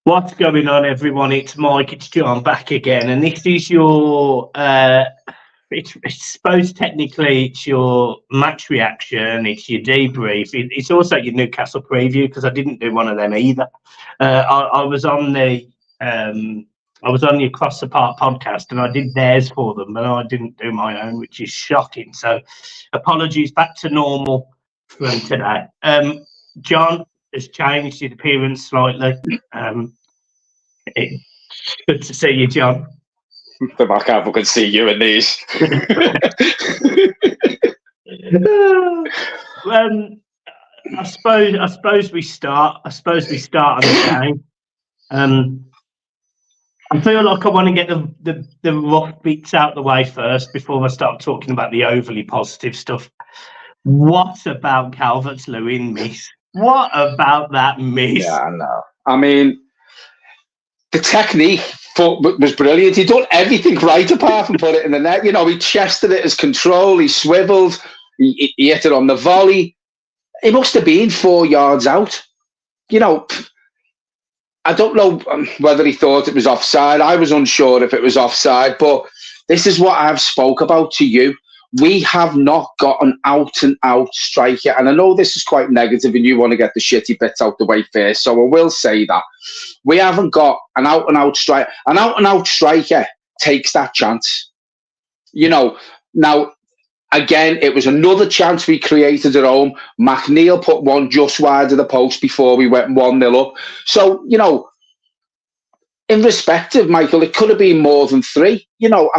What's going on, everyone? It's Mike, it's John back again, and this is your, it's suppose technically it's your match reaction, it's your debrief, it's also your Newcastle preview, because I didn't do one of them either. I was on the Across the Park podcast, and I did theirs for them, but I didn't do my own, which is shocking. So apologies, back to normal from today. John has changed his appearance slightly. It's good to see you, John. But I can't fucking see you in these. I suppose we start. on the game. I feel like I want to get the rough bits out the way first before I start talking about the overly positive stuff. What about Calvert-Lewin miss? What about that miss? Yeah, I know. I mean, the technique was brilliant. He done everything right apart from put it in the net. You know, he chested it as control. He swiveled. He hit it on the volley. It must have been 4 yards out. You know, I don't know whether he thought it was offside. I was unsure if it was offside, but this is what I've spoke about to you. We have not got an out-and-out striker. And I know this is quite negative and you want to get the shitty bits out the way first, so I will say that. We haven't got an out-and-out striker. An out-and-out striker takes that chance. You know, now, again, it was another chance we created at home. McNeil put one just wide of the post before we went 1-0 up. So, you know, in respect of Michael, it could have been more than 3. You know,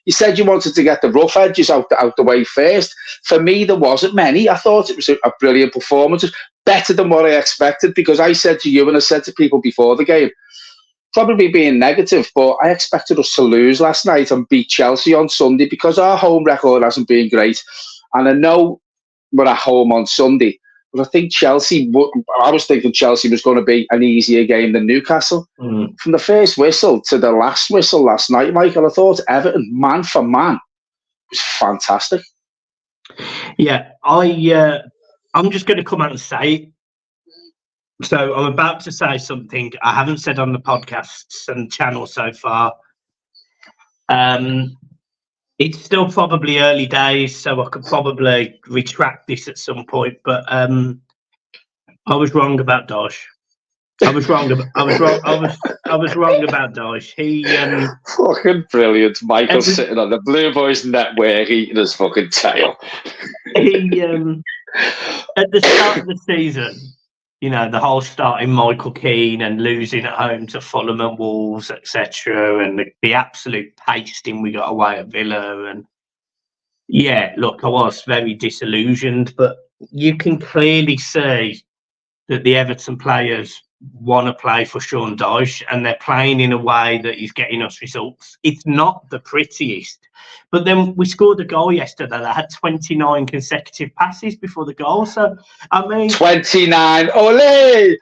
you said you wanted to get the rough edges out the way first. For me, there wasn't many. I thought it was a brilliant performance, better than what I expected, because I said to you and I said to people before the game, probably being negative, but I expected us to lose last night and beat Chelsea on Sunday because our home record hasn't been great. And I know we're at home on Sunday, but I think I was thinking Chelsea was going to be an easier game than Newcastle. From the first whistle to the last whistle last night, Michael, I thought Everton, man for man, was fantastic. Yeah, I'm just going to come out and say it. So I'm about to say something I haven't said on the podcasts and channel so far. It's still probably early days, so I could probably retract this at some point. But I was wrong about Dosh. I was wrong about Dosh. He fucking brilliant. Michael's sitting on the Blue Boys network eating his fucking tail. He at the start of the season, you know, the whole starting Michael Keane and losing at home to Fulham and Wolves, etc., and the absolute pasting we got away at Villa. And yeah, look, I was very disillusioned, but you can clearly see that the Everton players want to play for Sean Dyche, and they're playing in a way that is getting us results. It's not the prettiest, but then we scored a goal yesterday that had 29 consecutive passes before the goal. So, I mean, 29, ole, way,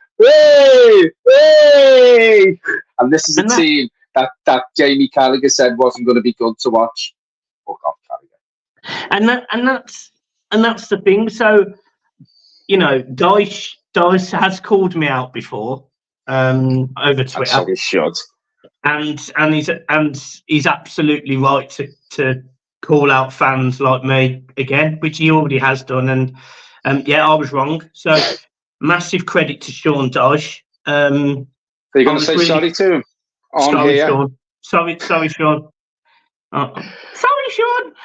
way. And this is a team that Jamie Carragher said wasn't going to be good to watch. Fuck off, Carragher. And that's the thing. So, you know, Dyche has called me out before over Twitter. So he should. And he's absolutely right to call out fans like me again, which he already has done. And yeah, I was wrong. So massive credit to Sean Dyche. Are you going to say sorry to him? Sorry, Sean. Sorry, Sean. Sorry, Sean.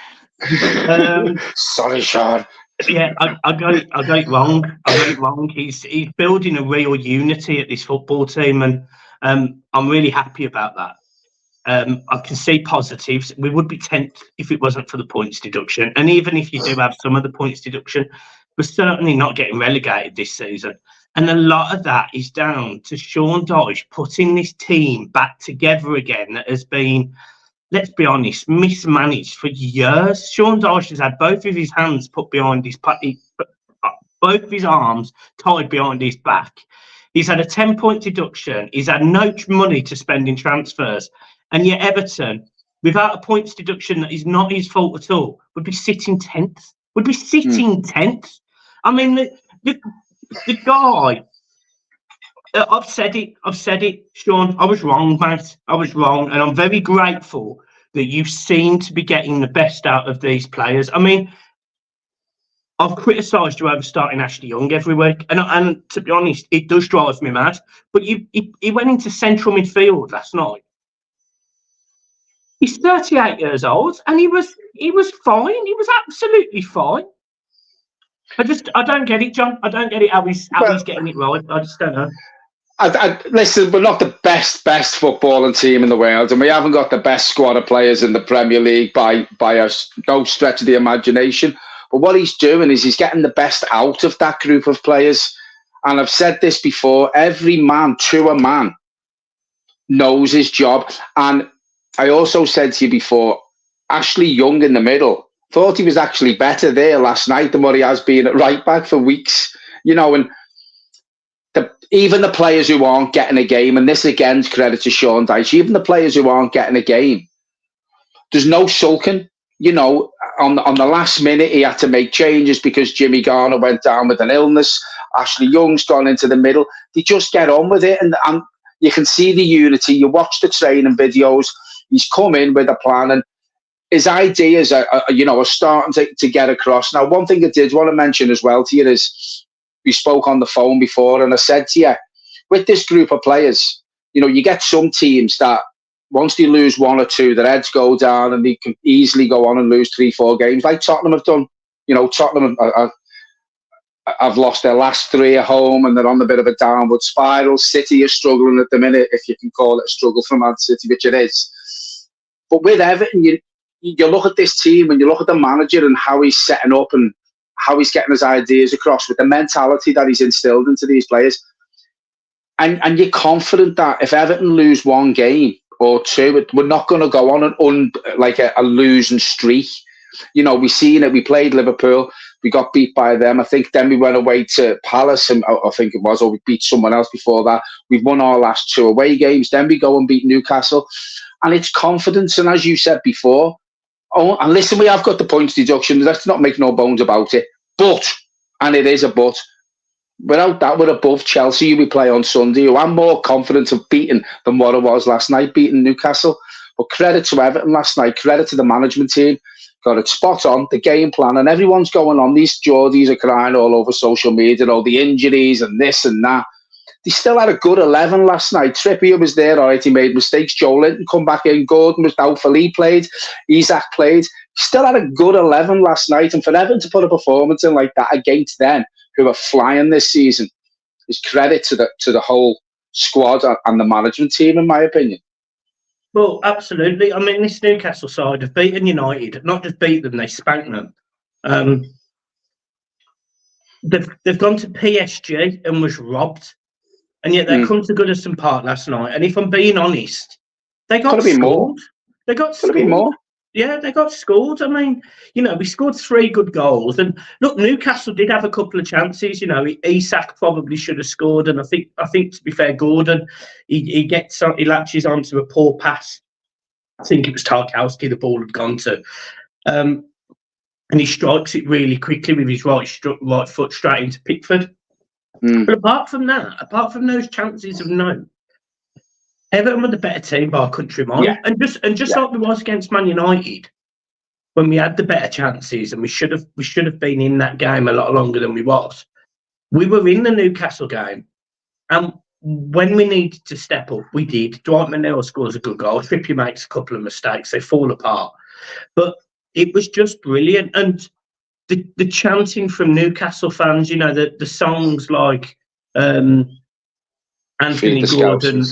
Sorry, Sean. Yeah, I got it wrong. He's building a real unity at this football team, and I'm really happy about that. I can see positives. We would be 10th if it wasn't for the points deduction, and even if you do have some of the points deduction, we're certainly not getting relegated this season. And a lot of that is down to Sean Dyche putting this team back together again that has been, let's be honest, mismanaged for years. Sean Dyche has had both of his hands put behind his both of his arms tied behind his back. He's had a 10-point deduction. He's had no money to spend in transfers. And yet Everton, without a points deduction that is not his fault at all, would be sitting 10th. Would be sitting 10th. I mean, the guy I've said it, Sean. I was wrong, mate. I was wrong, and I'm very grateful that you seem to be getting the best out of these players. I mean, I've criticised you over starting Ashley Young every week, and to be honest, it does drive me mad. But he went into central midfield last night. He's 38 years old, and he was fine. He was absolutely fine. I don't get it, John. I don't get it how he's getting it right. I just don't know. Listen, we're not the best footballing team in the world, and we haven't got the best squad of players in the Premier League by no stretch of the imagination. But what he's doing is he's getting the best out of that group of players. And I've said this before, every man, to a man, knows his job. And I also said to you before, Ashley Young in the middle, thought he was actually better there last night than what he has been at right back for weeks. You know, and even the players who aren't getting a game, and this again's credit to Sean Dyche, even the players who aren't getting a game, there's no sulking. You know, on the last minute, he had to make changes because Jimmy Garner went down with an illness. Ashley Young's gone into the middle. They just get on with it, and you can see the unity. You watch the training videos. He's come in with a plan, and his ideas are starting to get across. Now, one thing I did want to mention as well to you is we spoke on the phone before, and I said to you, with this group of players, you know, you get some teams that once they lose one or two, their heads go down and they can easily go on and lose 3-4 games, like Tottenham have done. You know, Tottenham have lost their last 3 at home and they're on a bit of a downward spiral. City is struggling at the minute, if you can call it a struggle for Man City, which it is. But with Everton, you look at this team and you look at the manager and how he's setting up and how he's getting his ideas across with the mentality that he's instilled into these players. And you're confident that if Everton lose one game or two, we're not going to go on a losing streak. You know, we've seen it. We played Liverpool. We got beat by them. I think then we went away to Palace, and I think it was, or we beat someone else before that. We've won our last 2 away games. Then we go and beat Newcastle. And it's confidence. And as you said before, and listen, we have got the points deduction. Let's not make no bones about it. But, and it is a but, without that, we're above Chelsea, who we play on Sunday, who I'm more confident of beating than what I was last night, beating Newcastle. But credit to Everton last night, credit to the management team. Got it spot on, the game plan, and everyone's going on. These Geordies are crying all over social media, all the injuries and this and that. They still had a good 11 last night. Trippier was there, all right, he made mistakes. Joe Linton come back in. Gordon was doubtful, he played. Isaac played. Still had a good 11 last night, and for Everton to put a performance in like that against them, who are flying this season, is credit to the whole squad and the management team, in my opinion. Well, absolutely. I mean, this Newcastle side have beaten United, not just beat them, they spanked them. They've gone to PSG and was robbed, and yet they come to Goodison Park last night. And if I'm being honest, they got scored. They got scored. More. Yeah, they got scored. I mean, you know, we scored 3 good goals. And look, Newcastle did have a couple of chances. You know, Isak probably should have scored. And I think to be fair, Gordon, he latches onto a poor pass. I think it was Tarkowski the ball had gone to. And he strikes it really quickly with his right foot straight into Pickford. But apart from that, apart from those chances of no, Everton were the better team by a country mile. Yeah. And just like we was against Man United, when we had the better chances and we should have been in that game a lot longer than we was. We were in the Newcastle game, and when we needed to step up, we did. Dwight Manel scores a good goal. Trippier makes a couple of mistakes. They fall apart. But it was just brilliant. And the chanting from Newcastle fans, you know, the songs like Anthony Gordon.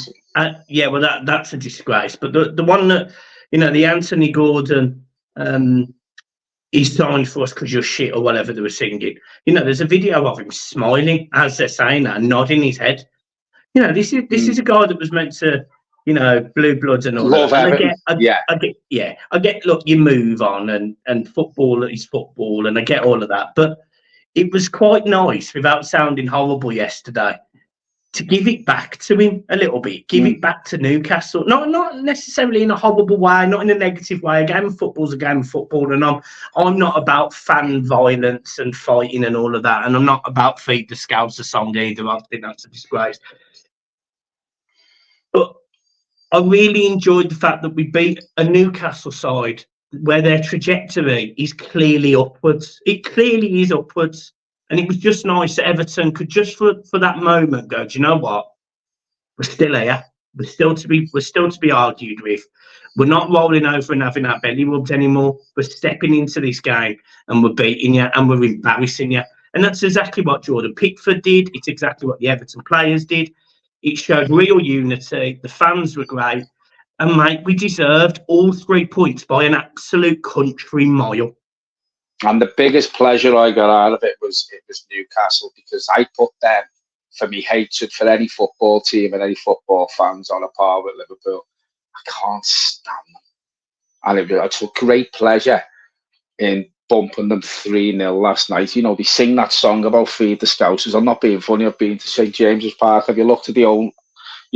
Yeah, well, that's a disgrace. But the one that, you know, the Anthony Gordon, he's signed for us because you're shit or whatever they were singing. You know, there's a video of him smiling as they're saying that and nodding his head. You know, this is a guy that was meant to, you know, blue bloods and all that. I get, look, you move on and football is football, and I get all of that. But it was quite nice, without sounding horrible yesterday, to give it back to him a little bit, give it back to Newcastle. Not necessarily in a horrible way, not in a negative way. A game of football's a game of football, and I'm not about fan violence and fighting and all of that, and I'm not about Feed the Scouts a song either. I think that's a disgrace. I really enjoyed the fact that we beat a Newcastle side where their trajectory is clearly upwards. It clearly is upwards. And it was just nice that Everton could just for that moment go, do you know what? We're still here. We're still to be argued with. We're not rolling over and having our belly rubbed anymore. We're stepping into this game and we're beating you and we're embarrassing you. And that's exactly what Jordan Pickford did. It's exactly what the Everton players did. It showed real unity. The fans were great. And, mate, we deserved all 3 points by an absolute country mile. And the biggest pleasure I got out of it was Newcastle, because I put them, for me, hatred for any football team and any football fans on a par with Liverpool. I can't stand them. And I took great pleasure in bumping them 3-0 last night. You know, they sing that song about feed the Scousers. I'm not being funny. I've been to St James's Park. Have you looked at your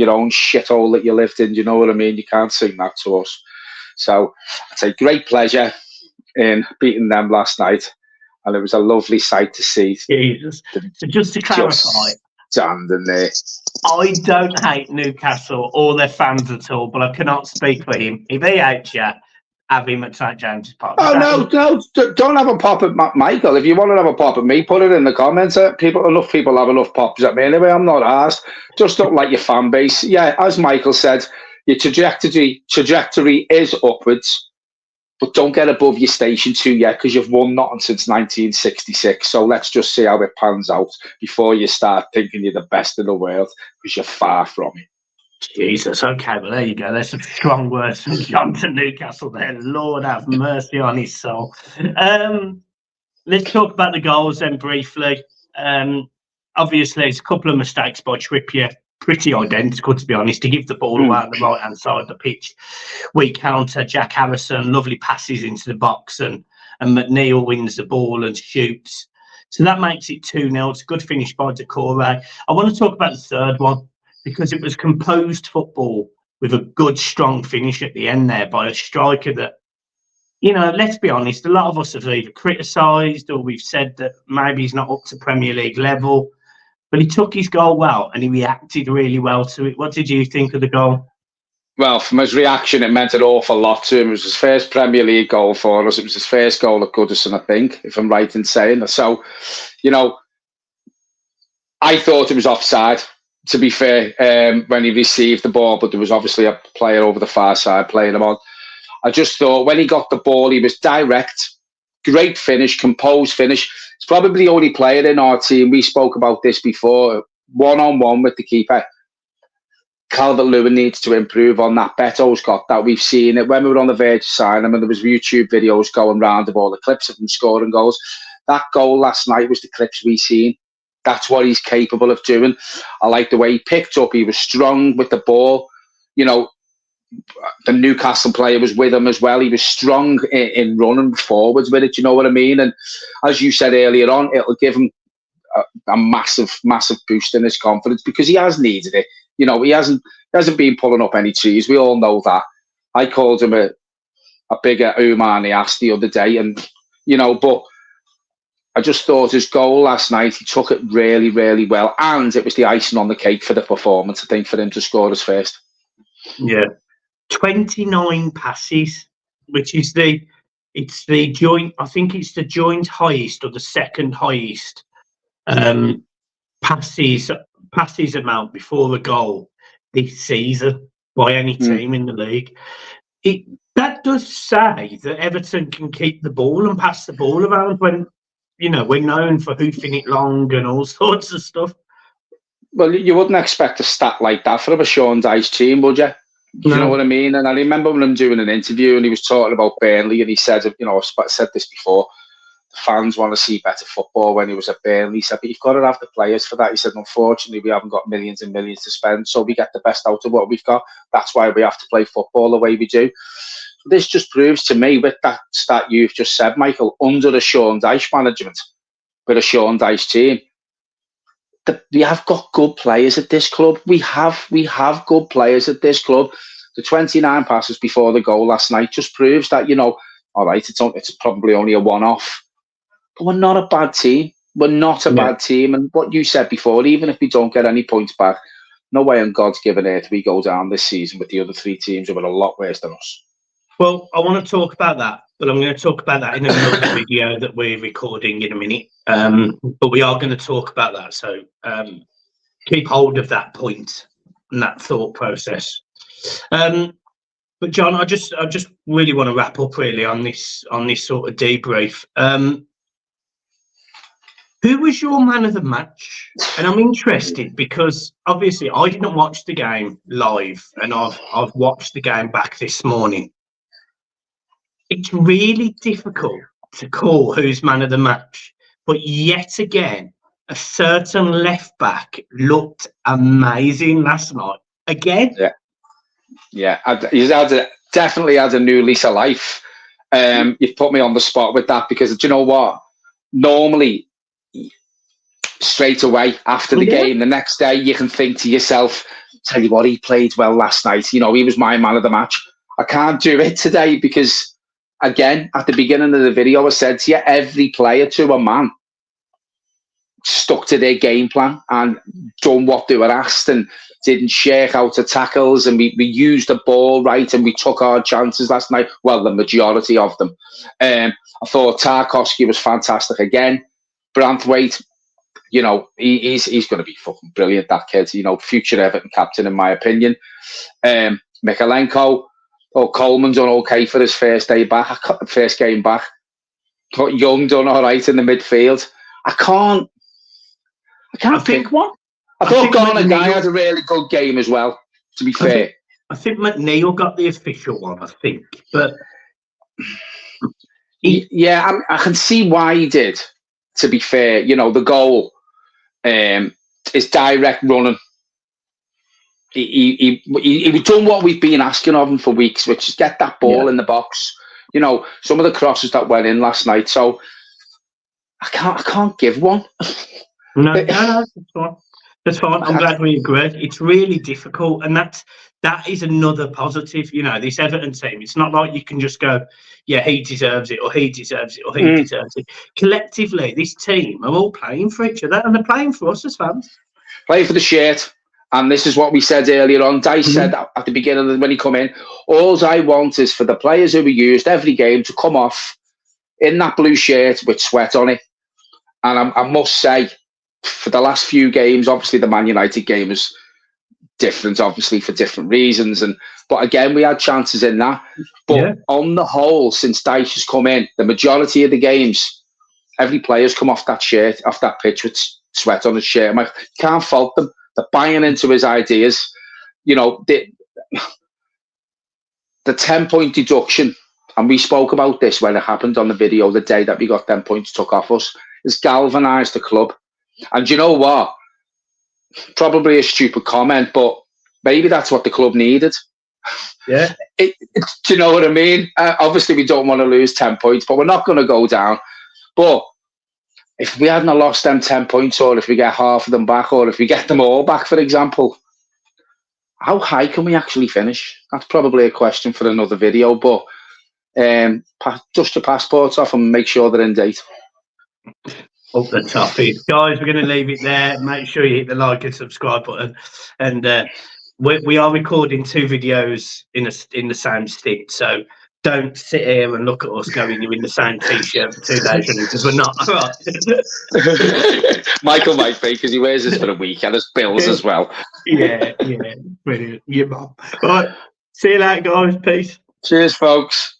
own shithole that you lived in? Do you know what I mean? You can't sing that to us. So I take great pleasure in beating them last night. And it was a lovely sight to see. Jesus. So just to clarify, standing there. I don't hate Newcastle or their fans at all, but I cannot speak for him. If he hates you, have him at St James's Park. Oh, no, don't have a pop at Michael. If you want to have a pop at me, put it in the comments. Enough people have enough pops at me anyway. I'm not arsed. Just don't like your fan base. Yeah, as Michael said, your trajectory is upwards, but don't get above your station too yet, because you've won nothing since 1966. So let's just see how it pans out before you start thinking you're the best in the world, because you're far from it. Jesus, okay, well, there you go. There's some strong words from John to Newcastle there. Lord have mercy on his soul. Let's talk about the goals then briefly. Obviously, it's a couple of mistakes by Trippier, pretty identical, to be honest, to give the ball away on the right-hand side of the pitch. We counter Jack Harrison, lovely passes into the box, and McNeil wins the ball and shoots. So that makes it 2-0. It's a good finish by Decore. I want to talk about the third one, because it was composed football with a good, strong finish at the end there by a striker that, you know, let's be honest, a lot of us have either criticised or we've said that maybe he's not up to Premier League level, but he took his goal well and he reacted really well to it. What did you think of the goal? Well, from his reaction, it meant an awful lot to him. It was his first Premier League goal for us. It was his first goal at Goodison, I think, if I'm right in saying that. So, you know, I thought it was offside, to be fair, when he received the ball, but there was obviously a player over the far side playing him on. I just thought when he got the ball, he was direct, great finish, composed finish. He's probably the only player in our team, we spoke about this before, one-on-one with the keeper. Calvert-Lewin needs to improve on that. Beto's got that. We've seen it when we were on the verge of signing him, and there was YouTube videos going round of all the clips of him scoring goals. That goal last night was the clips we seen. That's what he's capable of doing. I like the way he picked up. He was strong with the ball. You know, the Newcastle player was with him as well. He was strong in running forwards with it. You know what I mean? And as you said earlier on, it'll give him a massive, massive boost in his confidence, because he has needed it. You know, he hasn't been pulling up any trees. We all know that. I called him a bigger Umani ass the other day, and you know, but I just thought his goal last night, he took it really, really well. And it was the icing on the cake for the performance, I think, for him to score his first. Yeah. 29 passes, which is the joint, I think it's the joint highest or the second highest passes amount before the goal this season by any team in the league. That does say that Everton can keep the ball and pass the ball around when, you know, we're known for hoofing it long and all sorts of stuff. Well, you wouldn't expect a stat like that from a Sean Dyche team, would you? Do you know what I mean? And I remember him doing an interview and he was talking about Burnley, and he said, you know, I've said this before, the fans want to see better football when he was at Burnley. He said, but you've got to have the players for that. He said, unfortunately, we haven't got millions and millions to spend, so we get the best out of what we've got. That's why we have to play football the way we do. This just proves to me, with that stat you've just said, Michael, under the Sean Dyche management, with a Sean Dyche team, we have got good players at this club. We have good players at this club. The 29 passes before the goal last night just proves that, you know, all right, it's probably only a one-off, but we're not a bad team. We're not a bad team. And what you said before, even if we don't get any points back, no way on God's given earth we go down this season with the other 3 teams who are a lot worse than us. Well, I want to talk about that, but I'm going to talk about that in another video that we're recording in a minute. But we are going to talk about that, so keep hold of that point and that thought process. But John, I just really want to wrap up really on this sort of debrief. Who was your man of the match? And I'm interested because obviously I didn't watch the game live, and I've watched the game back this morning. It's really difficult to call who's man of the match, but yet again, a certain left back looked amazing last night. Again, yeah, he's definitely had a new lease of life. You've put me on the spot with that because do you know what? Normally, straight away after the game, the next day, you can think to yourself, "Tell you what, he played well last night. You know, he was my man of the match." I can't do it today because, again, at the beginning of the video, I said to you, every player to a man stuck to their game plan and done what they were asked and didn't shake out to tackles, and we used the ball right and we took our chances last night. Well, the majority of them. I thought Tarkowski was fantastic again. Branthwaite, you know, he's going to be fucking brilliant, that kid. You know, future Everton captain, in my opinion. Mikalenko, Coleman done okay for his first game back. But Young done all right in the midfield. I can't pick one. I thought Garner Guy had a really good game as well, to be fair. I think McNeil got the official one, I think. But I can see why he did, to be fair. You know, the goal is direct running. He done what we've been asking of him for weeks, which is get that ball in the box. You know, some of the crosses that went in last night. So I can't give one. No, that's fine. That's fine. I'm glad we agree. It's really difficult, and that is another positive. You know, this Everton team. It's not like you can just go, yeah, he deserves it, or he deserves it, or he deserves it. Collectively, this team are all playing for each other, and they're playing for us as fans. Playing for the shirt. And this is what we said earlier on. Dice said at the beginning when he come in, all I want is for the players who were used every game to come off in that blue shirt with sweat on it. And I must say, for the last few games, obviously the Man United game is different, obviously for different reasons. But again, we had chances in that. But on the whole, since Dice has come in, the majority of the games, every player's come off that shirt, off that pitch with sweat on his shirt. I'm like, can't fault them. They're buying into his ideas. You know, the 10-point deduction, and we spoke about this when it happened on the video the day that we got 10 points took off us, has galvanised the club. And you know what? Probably a stupid comment, but maybe that's what the club needed. Yeah. Do you know what I mean? Obviously, we don't want to lose 10 points, but we're not going to go down. But if we hadn't lost them 10 points, or if we get half of them back, or if we get them all back, for example, how high can we actually finish? That's probably a question for another video, but dust the passports off and make sure they're in date. Up the toffee. Guys, we're going to leave it there. Make sure you hit the like and subscribe button. And we are recording 2 videos in the same stint, so don't sit here and look at us going, you're in the same t-shirt for 2 days because we're not. Right. Michael might be, because he wears this for a week and his bills as well. Yeah, brilliant. Your mum. Right, see you later, guys. Peace. Cheers, folks.